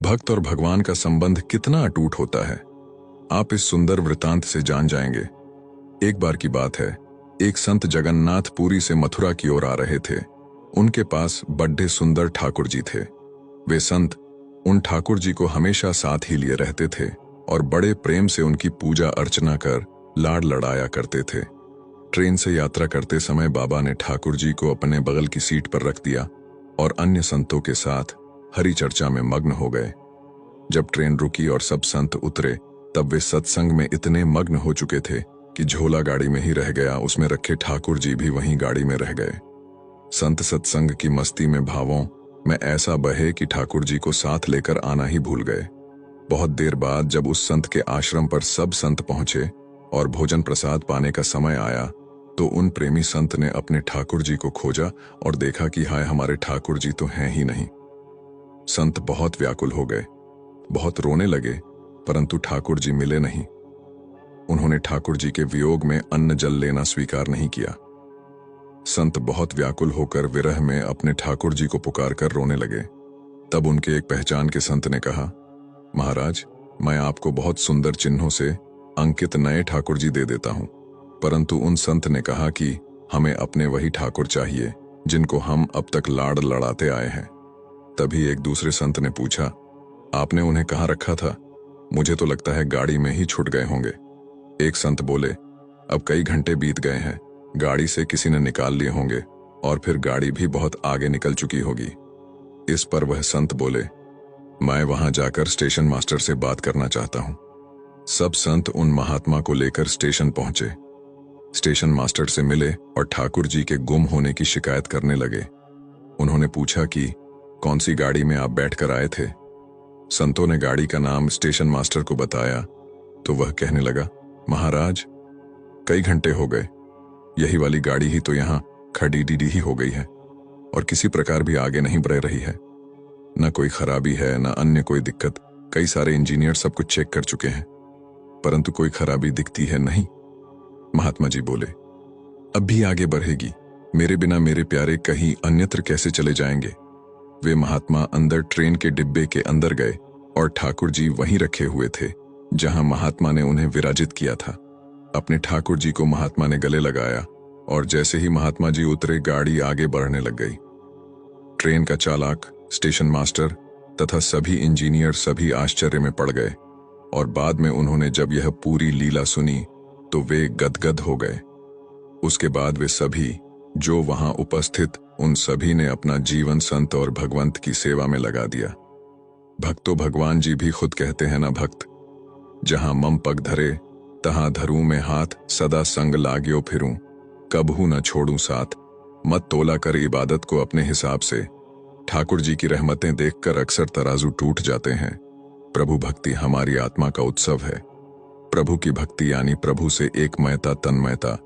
भक्त और भगवान का संबंध कितना अटूट होता है, आप इस सुंदर वृतांत से जान जाएंगे। एक बार की बात है, एक संत जगन्नाथ पुरी से मथुरा की ओर आ रहे थे। उनके पास बड्ढे सुंदर ठाकुर जी थे। वे संत उन ठाकुर जी को हमेशा साथ ही लिए रहते थे और बड़े प्रेम से उनकी पूजा अर्चना कर लाड लड़ाया करते थे। ट्रेन से यात्रा करते समय बाबा ने ठाकुर जी को अपने बगल की सीट पर रख दिया और अन्य संतों के साथ हरि चर्चा में मग्न हो गए। जब ट्रेन रुकी और सब संत उतरे, तब वे सत्संग में इतने मग्न हो चुके थे कि झोला गाड़ी में ही रह गया, उसमें रखे ठाकुर जी भी वहीं गाड़ी में रह गए। संत सत्संग की मस्ती में भावों में ऐसा बहे कि ठाकुर जी को साथ लेकर आना ही भूल गए। बहुत देर बाद जब उस संत के आश्रम पर सब संत पहुंचे और भोजन प्रसाद पाने का समय आया, तो उन प्रेमी संत ने अपने ठाकुर जी को खोजा और देखा कि हाय, हमारे ठाकुर जी तो हैं ही नहीं। संत बहुत व्याकुल हो गए, बहुत रोने लगे, परंतु ठाकुर जी मिले नहीं। उन्होंने ठाकुर जी के वियोग में अन्न जल लेना स्वीकार नहीं किया। संत बहुत व्याकुल होकर विरह में अपने ठाकुर जी को पुकारकर रोने लगे। तब उनके एक पहचान के संत ने कहा, महाराज, मैं आपको बहुत सुंदर चिन्हों से अंकित नए ठाकुर जी दे देता हूं। परंतु उन संत ने कहा कि हमें अपने वही ठाकुर चाहिए जिनको हम अब तक लाड़ लड़ाते आए हैं। तभी एक दूसरे संत ने पूछा, आपने उन्हें कहाँ रखा था? मुझे तो लगता है गाड़ी में ही छूट गए होंगे। एक संत बोले, अब कई घंटे बीत गए हैं, गाड़ी से किसी ने निकाल लिए होंगे और फिर गाड़ी भी बहुत आगे निकल चुकी होगी। इस पर वह संत बोले, मैं वहां जाकर स्टेशन मास्टर से बात करना चाहता हूं। सब संत उन महात्मा को लेकर स्टेशन पहुंचे। स्टेशन मास्टर से मिले और ठाकुर जी के गुम होने की शिकायत करने लगे। उन्होंने पूछा कि कौन सी गाड़ी में आप बैठकर आए थे? संतों ने गाड़ी का नाम स्टेशन मास्टर को बताया तो वह कहने लगा, महाराज, कई घंटे हो गए, यही वाली गाड़ी ही तो यहाँ खड़ी डीडी ही हो गई है और किसी प्रकार भी आगे नहीं बढ़ रही है। न कोई खराबी है, न अन्य कोई दिक्कत। कई सारे इंजीनियर सब कुछ चेक कर चुके हैं, परंतु कोई खराबी दिखती है नहीं। महात्मा जी बोले, अब भी आगे बढ़ेगी, मेरे बिना मेरे प्यारे कहीं अन्यत्र कैसे चले जाएंगे? वे महात्मा अंदर ट्रेन के डिब्बे के अंदर गए और ठाकुर जी वहीं रखे हुए थे जहां महात्मा ने उन्हें विराजित किया था। अपने ठाकुर जी को महात्मा ने गले लगाया और जैसे ही महात्मा जी उतरे, गाड़ी आगे बढ़ने लग गई। ट्रेन का चालक, स्टेशन मास्टर तथा सभी इंजीनियर सभी आश्चर्य में पड़ गए और बाद में उन्होंने जब यह पूरी लीला सुनी तो वे गदगद हो गए। उसके बाद वे सभी जो वहां उपस्थित, उन सभी ने अपना जीवन संत और भगवंत की सेवा में लगा दिया। भक्तो भगवान जी भी खुद कहते हैं ना, भक्त जहां मम पग धरे तहां धरूं मैं हाथ, सदा संग लाग्यो फिरूं, कबहू न छोड़ूं साथ। मत तोला कर इबादत को अपने हिसाब से। ठाकुर जी की रहमतें देखकर अक्सर तराजू टूट जाते हैं। प्रभु भक्ति हमारी आत्मा का उत्सव है। प्रभु की भक्ति यानी प्रभु से एकमयता, तन्मयता।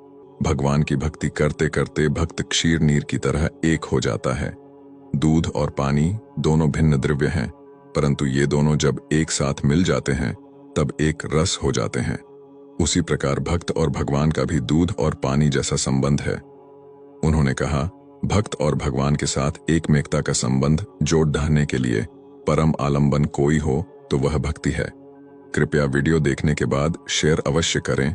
भगवान की भक्ति करते करते भक्त क्षीर नीर की तरह एक हो जाता है। दूध और पानी दोनों भिन्न द्रव्य हैं, परंतु ये दोनों जब एक साथ मिल जाते हैं तब एक रस हो जाते हैं। उसी प्रकार भक्त और भगवान का भी दूध और पानी जैसा संबंध है। उन्होंने कहा, भक्त और भगवान के साथ एकमेकता का संबंध जोड़ ढाने के लिए परम आलंबन कोई हो तो वह भक्ति है। कृपया वीडियो देखने के बाद शेयर अवश्य करें